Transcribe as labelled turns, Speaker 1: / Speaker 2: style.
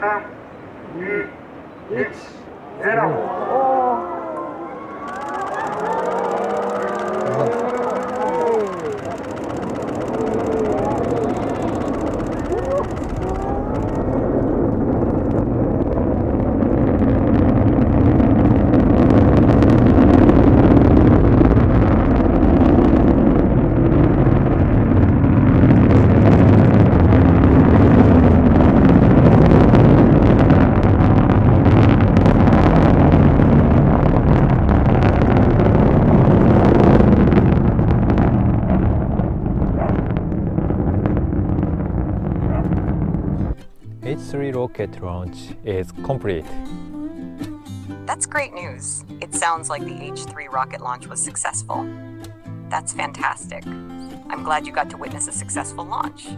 Speaker 1: 3、2、1、0。H-Ⅲ
Speaker 2: rocket launch is complete.
Speaker 3: That's great news. It sounds like the H-3 rocket launch was successful. That's fantastic. I'm glad you got to witness a successful launch.